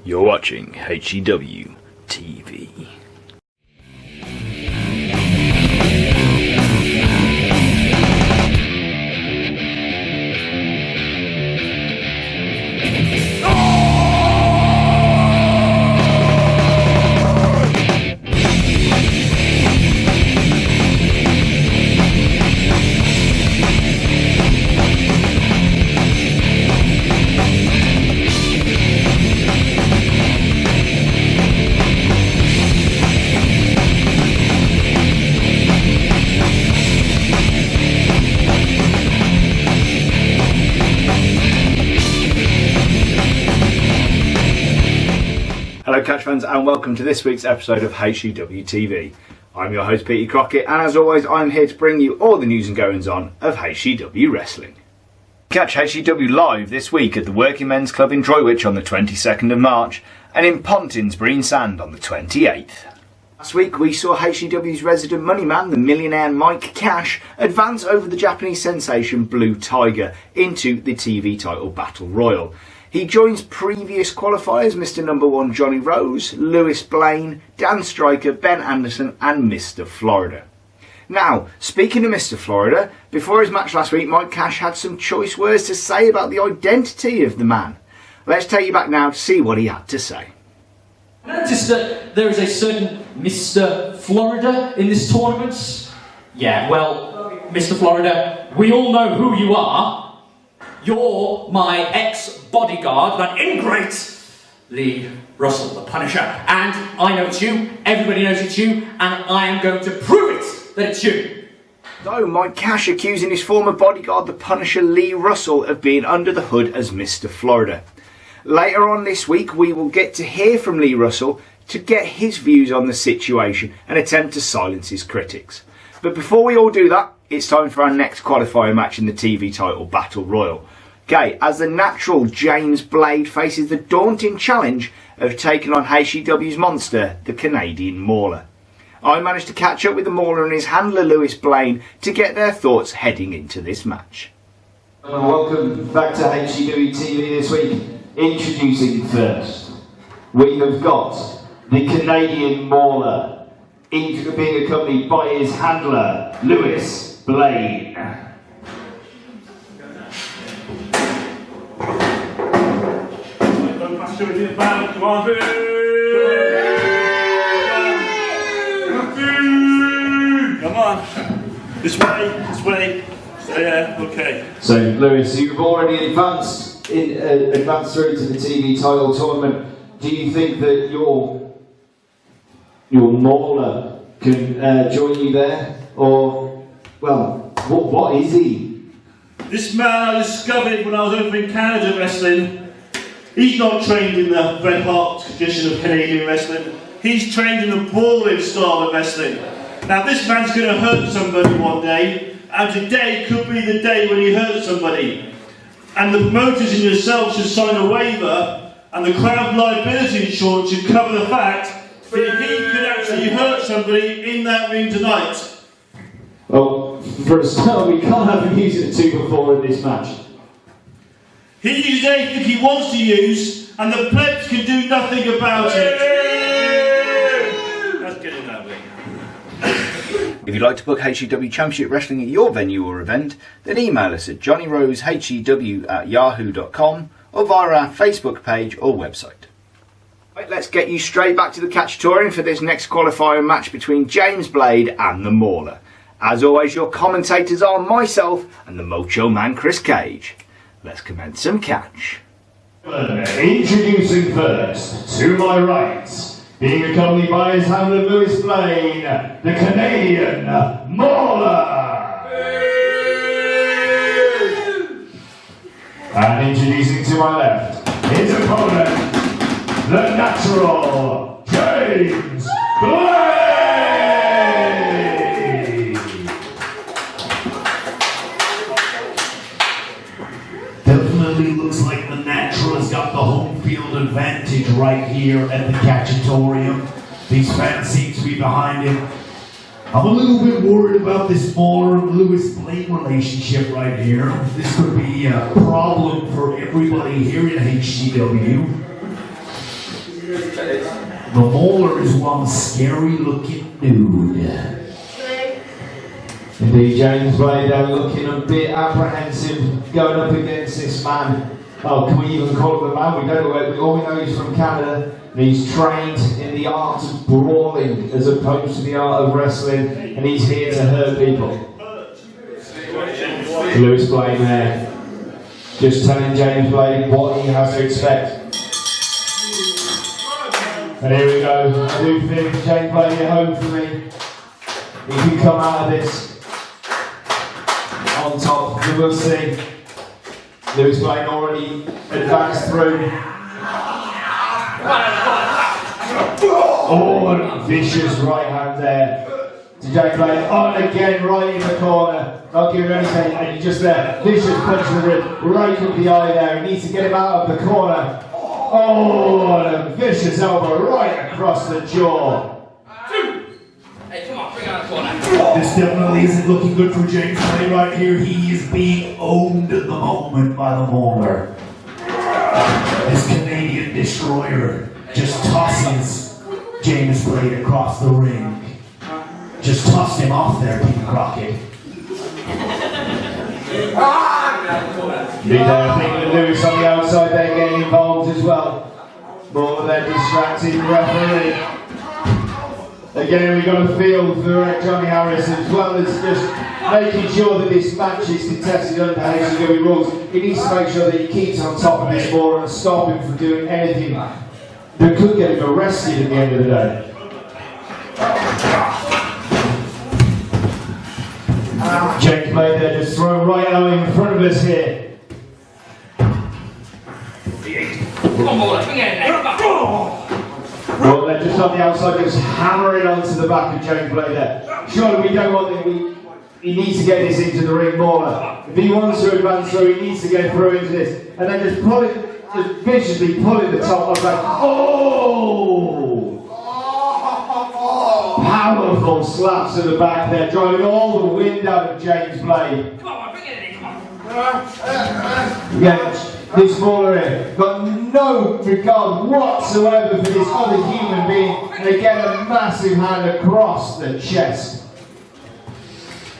You're watching HCW TV. Hello Catch fans and welcome to this week's episode of HCW TV. I'm your host Peter Crockett and as always I'm here to bring you all the news and goings on of HCW Wrestling. Catch HCW live this week at the Working Men's Club in Droitwich on the 22nd of March and in Pontins Breen Sand on the 28th. Last week we saw HCW's resident money man, the millionaire Mike Kash, advance over the Japanese sensation Blue Tiger into the TV title Battle Royal. He joins previous qualifiers Mr. Number 1 Johnny Rose, Lewis Blaine, Dan Stryker, Ben Anderson and Mr. Florida. Now, speaking of Mr. Florida, before his match last week Mike Kash had some choice words to say about the identity of the man. Let's take you back now to see what he had to say. I noticed that there is a certain Mr. Florida in this tournament. Yeah, well, Mr. Florida, we all know who you are. You're my ex-bodyguard, that ingrate Lee Russell, the Punisher. And I know it's you, everybody knows it's you, and I am going to prove it that it's you. So, Mike Kash accusing his former bodyguard, the Punisher Lee Russell, of being under the hood as Mr. Florida. Later on this week, we will get to hear from Lee Russell to get his views on the situation and attempt to silence his critics. But before we all do that, it's time for our next qualifier match in the TV title Battle Royal. Okay, as the natural James Blade faces the daunting challenge of taking on HCW's monster, the Canadian Mauler. I managed to catch up with the Mauler and his handler Lewis Blaine to get their thoughts heading into this match. Welcome back to HCW TV this week. Introducing first, we have got the Canadian Mauler, being accompanied by his handler Lewis Blaine. Come on. This way. Stay there, okay. So Lewis, you've already advanced through to the TV title tournament. Do you think that your Mauler can join you there? Or, well, what is he? This man I discovered when I was over in Canada wrestling. He's not trained in the red hot tradition of Canadian wrestling. He's trained in the brawling style of wrestling. Now this man's going to hurt somebody one day, and today could be the day when he hurts somebody. And the promoters and yourself should sign a waiver, and the crowd liability insurance should cover the fact that he could actually hurt somebody in that ring tonight. Well, for a start, we can't have him using a 2-for-4 in this match. He uses anything he wants to use, and the plebs can do nothing about it. Let's get in that way. If you'd like to book HCW Championship Wrestling at your venue or event, then email us at johnnyrosehcw@yahoo.com or via our Facebook page or website. Right, let's get you straight back to the catch touring for this next qualifier match between James Blade and the Mauler. As always, your commentators are myself and the Mocho Man Chris Cage. Let's commence some catch. Introducing first, to my right, being accompanied by his handler Lewis Blaine, the Canadian Mauler. And introducing to my left, his opponent, the natural James Blade. Definitely looks like the natural has got the home field advantage right here at the Catchatorium. These fans seem to be behind him. I'm a little bit worried about this Mauler-Lewis Blaine relationship right here. This could be a problem for everybody here in HCW. The Mauler is one scary looking dude. Indeed, James Blade there looking a bit apprehensive going up against this man. Oh, can we even call him a man? We don't know. All we know he's from Canada and he's trained in the art of brawling as opposed to the art of wrestling, and he's here to hurt people. Lewis Blade there, just telling James Blade what he has to expect. And here we go. I do think James Blade at home for me. He can come out of this on top. We will see. Lewis Blade already advanced through. Oh, a vicious right hand there to James Blade. On again, right in the corner. Not giving anything, and he just there. Vicious punch to the rib, right in the eye there. He needs to get him out of the corner. Oh, and a vicious elbow right across the jaw. Hey, come on, bring out a corner. This definitely isn't looking good for James Blade right here. He is being owned at the moment by the Mauler. This Canadian destroyer just tosses James Blade across the ring. Just tossed him off there, Peter Crockett. Thinking Lewis on the outside there getting involved as well. More than distracting the referee. Again, we've got a feel for Johnny Harris, as well as just making sure that this match is contested under HCW rules. He needs to make sure that he keeps on top of this ball and stop him from doing anything that could get him arrested at the end of the day. James Blade there just throwing right out in front of us here. Come on, Mauler, bring it in there, come on. Well, they're just on the outside, just hammering onto the back of James Blade there. Surely we don't want him. He needs to get this into the ring more. If he wants to advance through, he needs to get through into this. And then just pull it, just viciously pulling the top off that. Oh! Powerful slaps to the back there, driving all the wind out of James Blade. Come on, bring it in, come on. Yeah, this Mauler here got no regard whatsoever for this other human being, and they get a massive hand across the chest.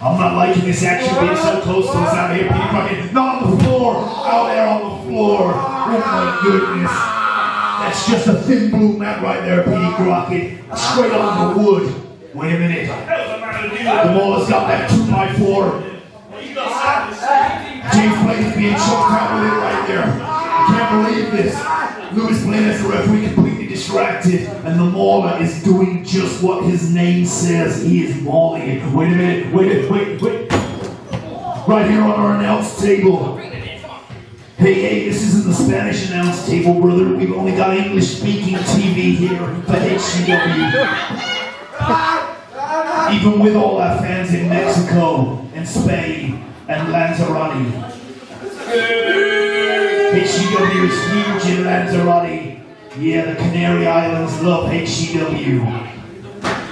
I'm not liking this action being so close to us out here, Peter Crockett. Not on the floor! Out there on the floor! Oh my goodness! That's just a thin blue mat right there, Peter Crockett. Straight on the wood. Wait a minute. The Mauler's got that 2x4. James Blade is being choked out with it right there. I can't believe this. Lewis Blade as the referee completely distracted, and the Mauler is doing just what his name says. He is mauling it. Wait a minute. Wait. Right here on our announce table. Hey, this isn't the Spanish announce table, brother. We've only got English-speaking TV here for HCW. Even with all our fans in Mexico and Spain and Lanzarote. HCW is huge in Lanzarote. Yeah, the Canary Islands love HCW.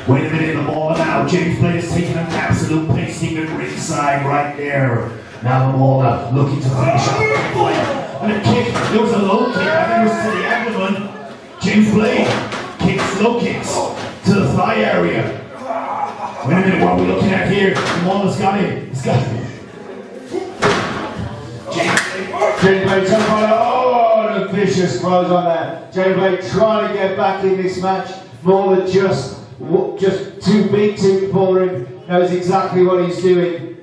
Wait a minute, the Mauler now. James Blade is taking an absolute pasting at ringside right there. Now the Mauler looking to finish up the fight. And a kick, there was a low kick, I think it was to the abdomen. James Blade kicks low kicks to the thigh area. Wait a minute, what are we looking at here? The Mauler's got him. He's got him. James Blade trying to find out. Oh, and a vicious throws on there. James Blade trying to get back in this match. Mauler just too big for him. Knows exactly what he's doing.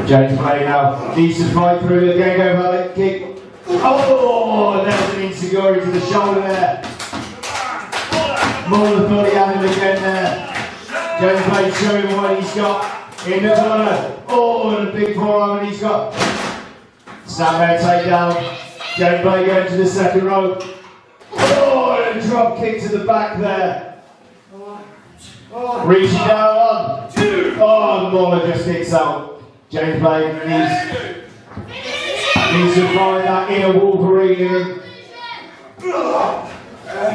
James Blade now needs to fight through the Gango Valley kick. Oh, there's an insecurity to the shoulder there. Mauler thought he had him again there. James Blade showing what he's got. In the corner. Oh, and a big forearm, and he's got snapmare takedown. James Blade going to the second rope. Oh, and a drop kick to the back there. Reaching down on. Oh, Mauler just kicks out. James Blade needs to find that inner Wolverine in him.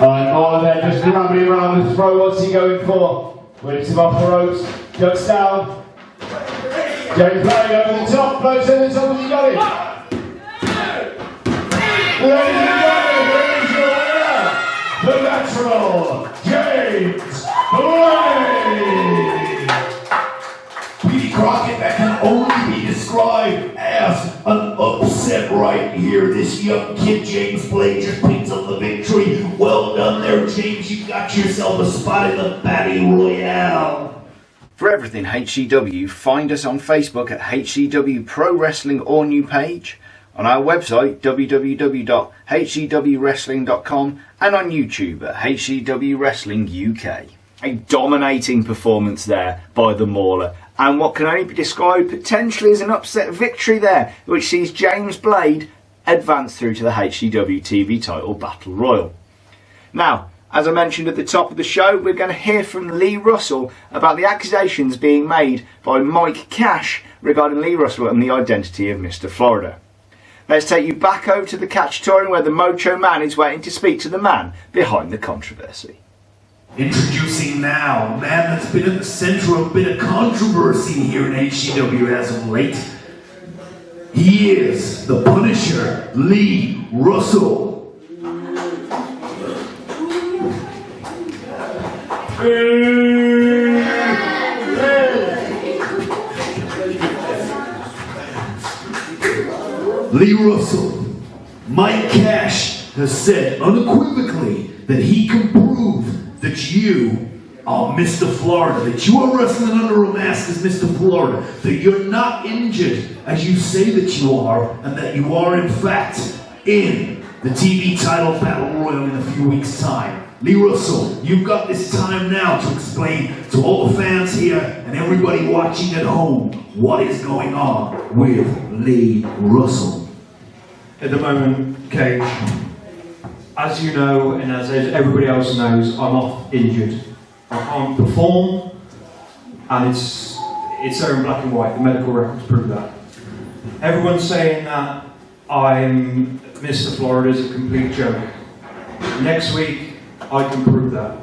Mauler there just grabbing him around the throat. What's he going for? Whips him off the ropes. Ducks down. James Blade over the top, blows in the top, and he got it. Ladies and gentlemen, here is your winner, natural James Blade. Petey Crockett, that can only be described as an upset right here. This young kid, James Blade, just picks up the victory. Well done there, James. You got yourself a spot in the Battle Royale. For everything HCW, find us on Facebook at HCW Pro Wrestling or New Page, on our website www.hcwwrestling.com, and on YouTube at HCW Wrestling UK. A dominating performance there by the Mauler, and what can only be described potentially as an upset victory there, which sees James Blade advance through to the HCW TV Title Battle Royal. Now, as I mentioned at the top of the show, we're going to hear from Lee Russell about the accusations being made by Mike Kash regarding Lee Russell and the identity of Mr. Florida. Let's take you back over to the Catch Touring where the Mocho Man is waiting to speak to the man behind the controversy. Introducing now, a man that's been at the center of a bit of controversy here in HCW as of late. He is the Punisher, Lee Russell. Lee Russell, Mike Kash has said unequivocally that he can prove that you are Mr. Florida, that you are wrestling under a mask as Mr. Florida, that you're not injured as you say that you are, and that you are in fact in the TV title battle royal in a few weeks' time. Lee Russell, you've got this time now to explain to all the fans here and everybody watching at home what is going on with Lee Russell. At the moment, Cage, as you know and as everybody else knows, I'm off injured. I can't perform, and it's there in black and white. The medical records prove that. Everyone's saying that I'm Mr. Florida is a complete joke. Next week, I can prove that.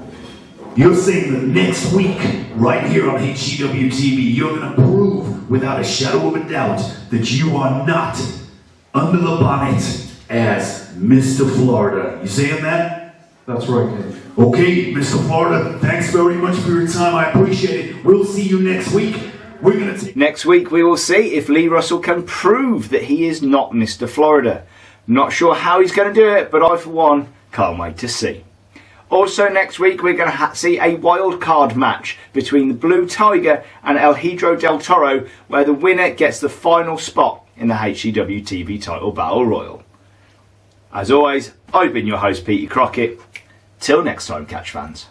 You're saying that next week, right here on HCW TV, you're going to prove without a shadow of a doubt that you are not under the bonnet as Mr. Florida. You saying that? That's right, Cage. Okay, Mr. Florida, thanks very much for your time. I appreciate it. We'll see you next week. We're going to Next week we will see if Lee Russell can prove that he is not Mr. Florida. Not sure how he's going to do it, but I for one can't wait to see. Also next week we're going to see a wild card match between the Blue Tiger and El Hidro del Toro, where the winner gets the final spot in the HCW TV Title Battle Royal. As always, I've been your host Peter Crockett. Till next time, Catch fans.